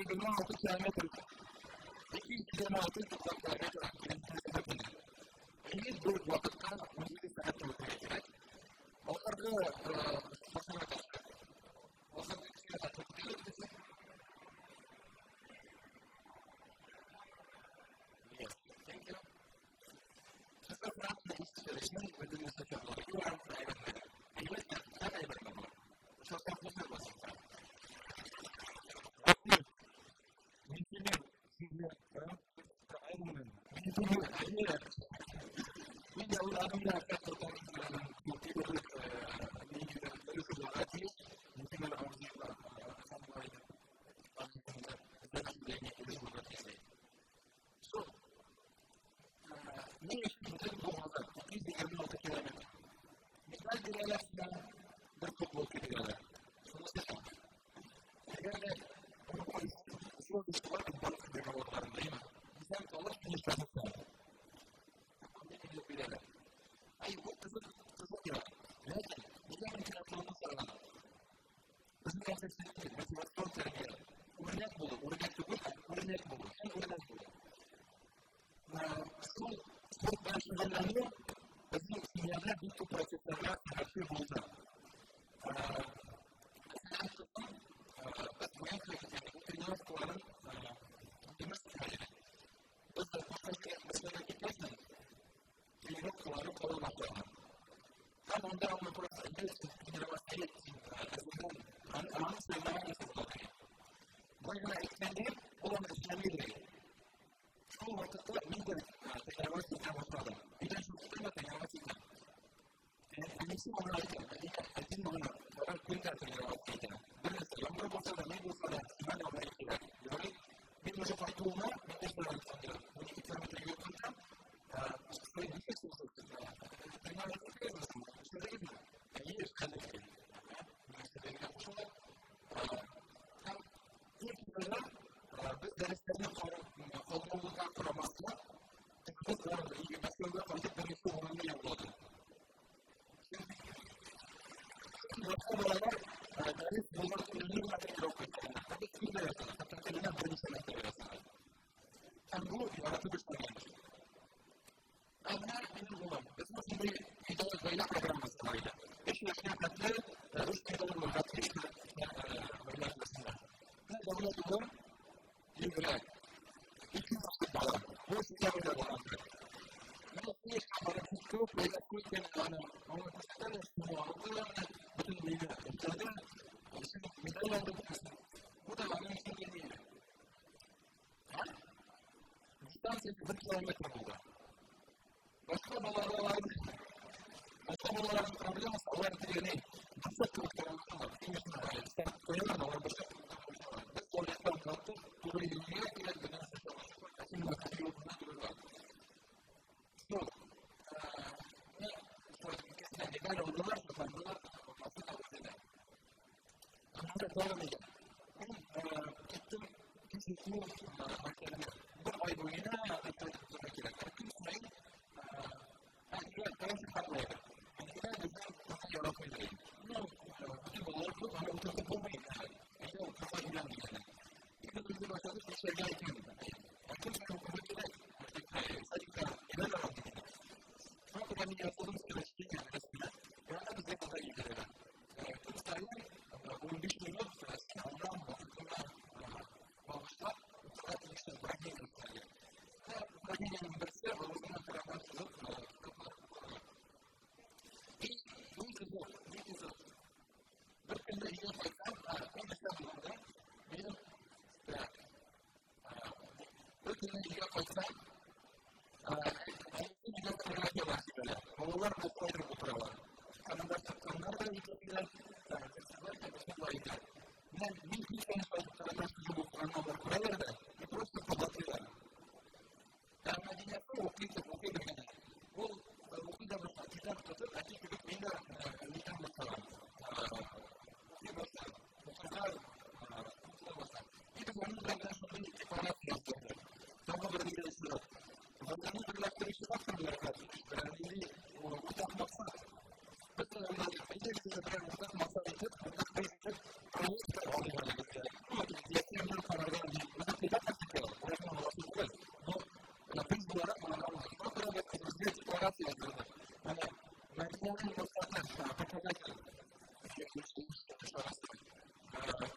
26 kilometre. 226 kilometre. Ini berwaktu menjadi sangat berbeda. Olahraga masyarakat. Sebenarnya, bagi sebenarnya itu prosesnya hasil bongkar.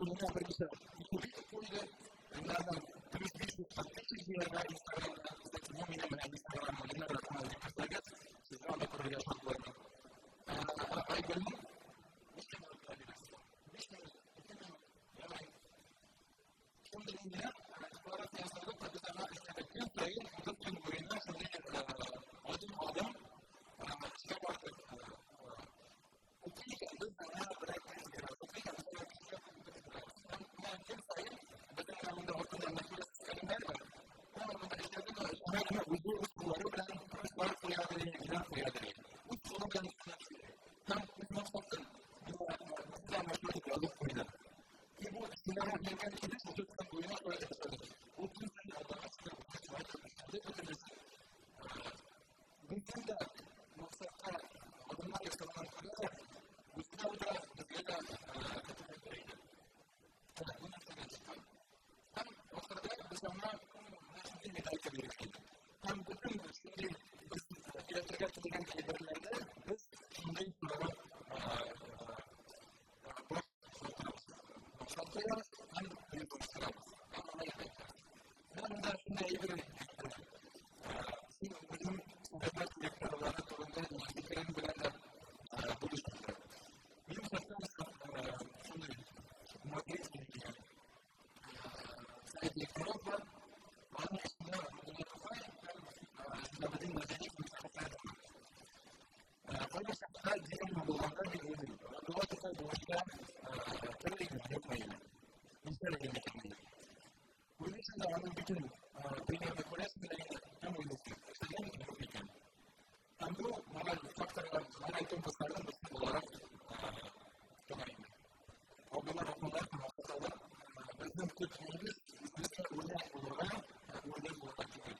sebetulnya bisa itu dia dengan terus bisa dia ada Instagram sebetulnya minat Instagram mana rakam di Instagram sudah ada perhiasan buat apa itu bisa kemudian orang yang selalu pada sana kecil saya untuk menggunakan sendiri modem siapa mungkin itu saya berada di dalam mungkin saya betul betul waktu yang masih sekarang karena usul baru dan terus baru kuliah dari usul yang kan maksudnya kita masih di kuliah ibu sebenarnya dengan ini sudah terguna oleh usul yang ada mungkin tak maksudnya bagaimana sekarang kuliah bisa sudah berbeda kan maksudnya bersama masih kita kerjakan kan betul sendiri kita terkait dengan kehidupan terus kemudian bahwa saya kan berikut sekarang dan sudah itu sebelum dapat diperlukan turunkan pikiran berada putus juga ini satu sendiri materi sendiri saya di Eropa orang sudah mengenai sudah menjadi masyarakat pada saat dia membawakan di ini bahwa kita buatkan terlihat ini bisa lebih baik ini sudah orang bikin dengan dekorasi dengan yang mendukung saya mendukung tentu malah faktor mana itu besarnya besar orang kemarin apabila dokumen masalah bentuk ini bisa ulang orang kemudian buat juga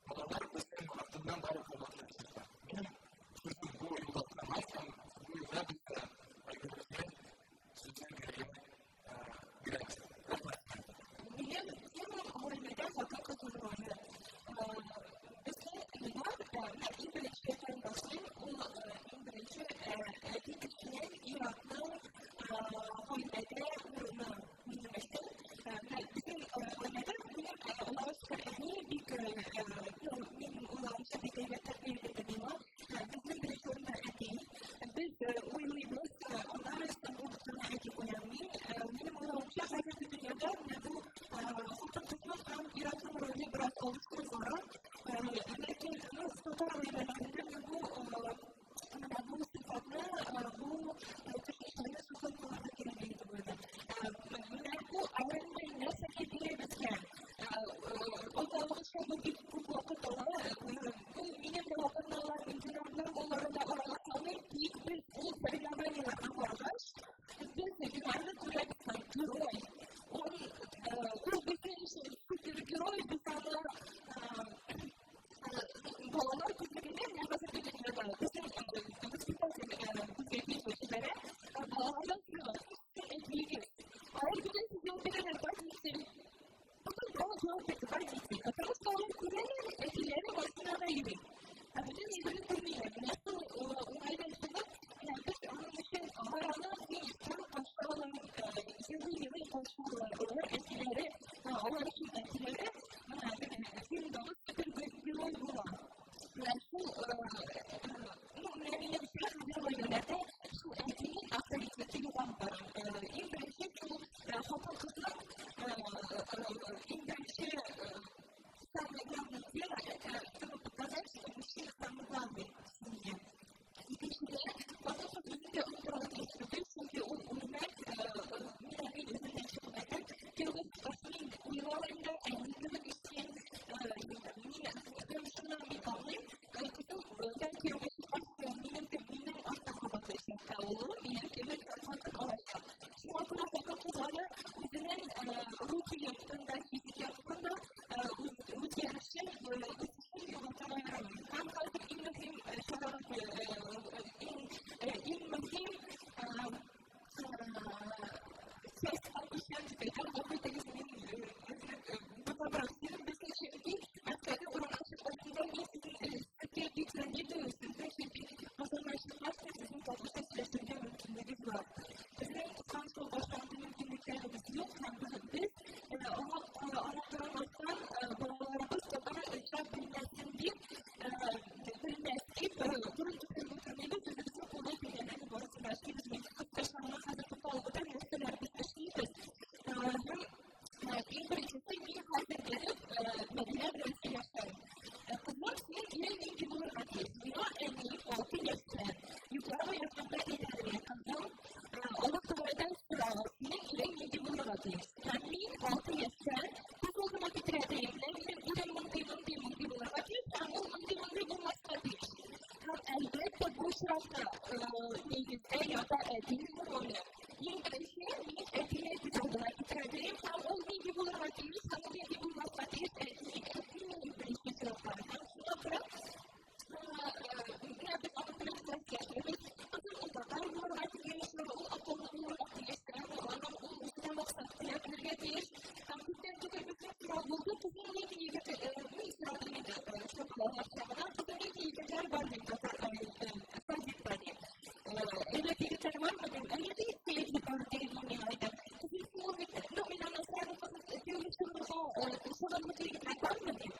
kalau besar tentang baru kemudian kita ini sungguh itu macam sungguh bisa kemudian sudah kemudian dia membedakan satu keturunan Indonesia Muslim Indonesia Indonesia Irak'ta hükümete vurma bilmesi bizim neden Allah Subhanahu bir ulaşa bir devlete bir var bizim bir sorunlar edeği biz uyuyoruz onlar İstanbul'da edeği önemli benim ulaşa herkes bir dünyada bu hukuksuzluk hem Irak'ın rolü biraz oluştuğu zaman lakin fotoğraflarında bu sıfatla bu kişilerle sıfatlarla girebildi burada. Bu aranmayı nasıl edilebilirken o da oluşan bir vakit olarak bu yine bir vakitler internetler onlarla aralarında büyük bir fenomen yaratmaktadır. Biz de güvenlik üretmek Giroy. Bu bizim Giroy insanlar bağlar kızlarının yakası bir dünyada bizim kızlarına bağlarlar etkileri. Ayrıca bir de sizin bir bakmışsın. Bakın bu çok etkileri. Aslında kızların etkileri başına da gibi. Bütün izini kurmuyor. Nasıl olaydan sonra biz onun için harana bir tam aşağıdan yazılı konuşmalar etkileri onlar için etkileri film dolu bir rol bu var. Lalu mengenai siapa yang su etkiyi aktivitesi var. İngilizce bu fotoğraflar İngilizce sanırım diğer tabii bu şey sanırım İngilizce fotoğrafları olarak geçiyor çünkü o ürünler bir izin çıkmadan kırmızı basının uygularında endişelik isteyen görüşünden bir kavram kısım kırmızı basının minimum asla kapatılsın kavlu minimum kapatılsın olacak. Şu anda fotoğrafları bizden rutu yaptığında fizik yaptığında rutu yarışı ısısın yolundan hem kaldık İngilizce şarap İngilizce ses alışan tüketim kapitalizmin fotoğrafları bizim şimdi aslında onun aşıklarında bir getirenci de üstünde şimdi vatandaşlıklar sizin toplumda süreçlerinde mümkünleri var. Bizim kansol başlandı Sanırım ki gitmek var mı diyeyim?